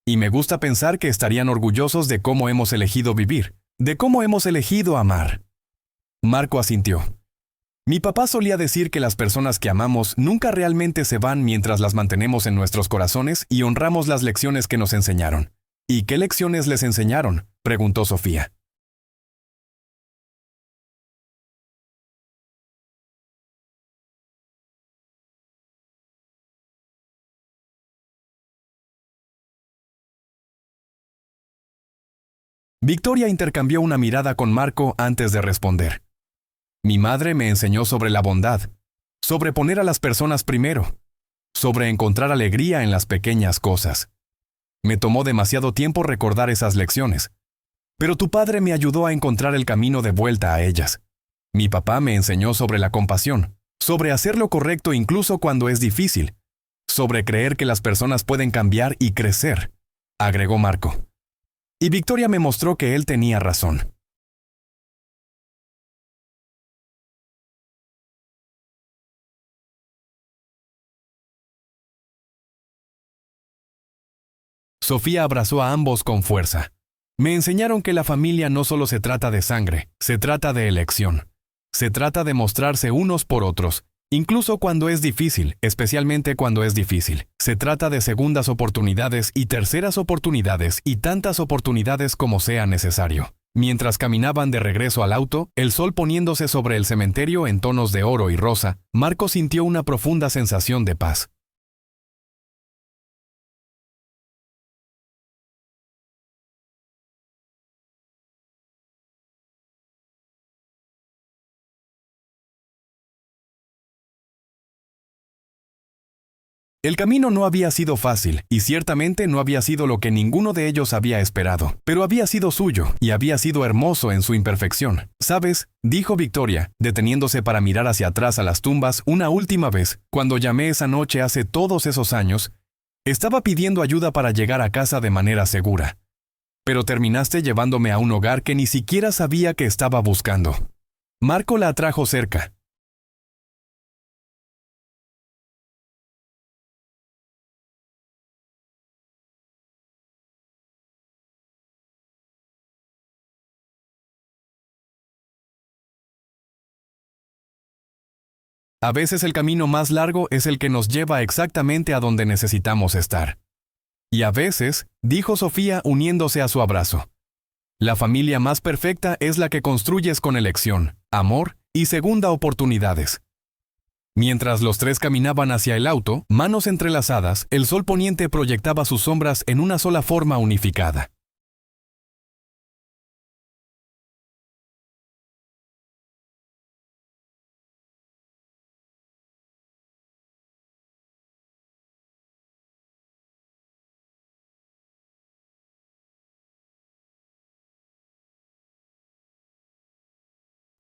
Y me gusta pensar que estarían orgullosos de cómo hemos elegido vivir, de cómo hemos elegido amar. Marco asintió. Mi papá solía decir que las personas que amamos nunca realmente se van mientras las mantenemos en nuestros corazones y honramos las lecciones que nos enseñaron. ¿Y qué lecciones les enseñaron?, preguntó Sofía. Victoria intercambió una mirada con Marco antes de responder. Mi madre me enseñó sobre la bondad, sobre poner a las personas primero, sobre encontrar alegría en las pequeñas cosas. Me tomó demasiado tiempo recordar esas lecciones, pero tu padre me ayudó a encontrar el camino de vuelta a ellas. Mi papá me enseñó sobre la compasión, sobre hacer lo correcto incluso cuando es difícil, sobre creer que las personas pueden cambiar y crecer, agregó Marco. Y Victoria me mostró que él tenía razón. Sofía abrazó a ambos con fuerza. Me enseñaron que la familia no solo se trata de sangre, se trata de elección. Se trata de mostrarse unos por otros, incluso cuando es difícil, especialmente cuando es difícil. Se trata de segundas oportunidades y terceras oportunidades y tantas oportunidades como sea necesario. Mientras caminaban de regreso al auto, el sol poniéndose sobre el cementerio en tonos de oro y rosa, Marco sintió una profunda sensación de paz. El camino no había sido fácil, y ciertamente no había sido lo que ninguno de ellos había esperado, pero había sido suyo, y había sido hermoso en su imperfección. ¿Sabes?, dijo Victoria, deteniéndose para mirar hacia atrás a las tumbas una última vez, cuando llamé esa noche hace todos esos años, estaba pidiendo ayuda para llegar a casa de manera segura. Pero terminaste llevándome a un hogar que ni siquiera sabía que estaba buscando. Marco la atrajo cerca. A veces el camino más largo es el que nos lleva exactamente a donde necesitamos estar. Y a veces, dijo Sofía uniéndose a su abrazo, la familia más perfecta es la que construyes con elección, amor y segunda oportunidades. Mientras los tres caminaban hacia el auto, manos entrelazadas, el sol poniente proyectaba sus sombras en una sola forma unificada.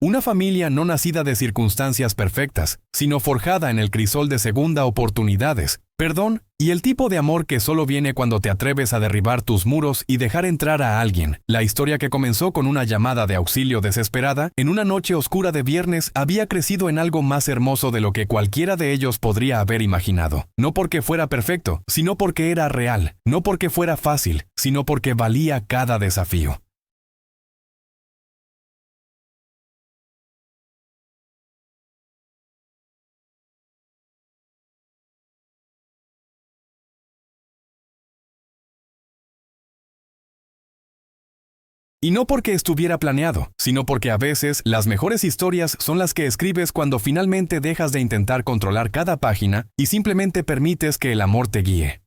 Una familia no nacida de circunstancias perfectas, sino forjada en el crisol de segunda oportunidades, perdón, y el tipo de amor que solo viene cuando te atreves a derribar tus muros y dejar entrar a alguien. La historia que comenzó con una llamada de auxilio desesperada, en una noche oscura de viernes, había crecido en algo más hermoso de lo que cualquiera de ellos podría haber imaginado. No porque fuera perfecto, sino porque era real. No porque fuera fácil, sino porque valía cada desafío. Y no porque estuviera planeado, sino porque a veces las mejores historias son las que escribes cuando finalmente dejas de intentar controlar cada página y simplemente permites que el amor te guíe.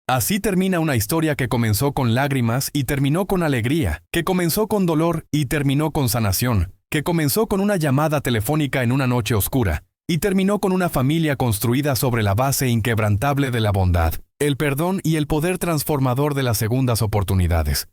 Así termina una historia que comenzó con lágrimas y terminó con alegría, que comenzó con dolor y terminó con sanación, que comenzó con una llamada telefónica en una noche oscura y terminó con una familia construida sobre la base inquebrantable de la bondad, el perdón y el poder transformador de las segundas oportunidades.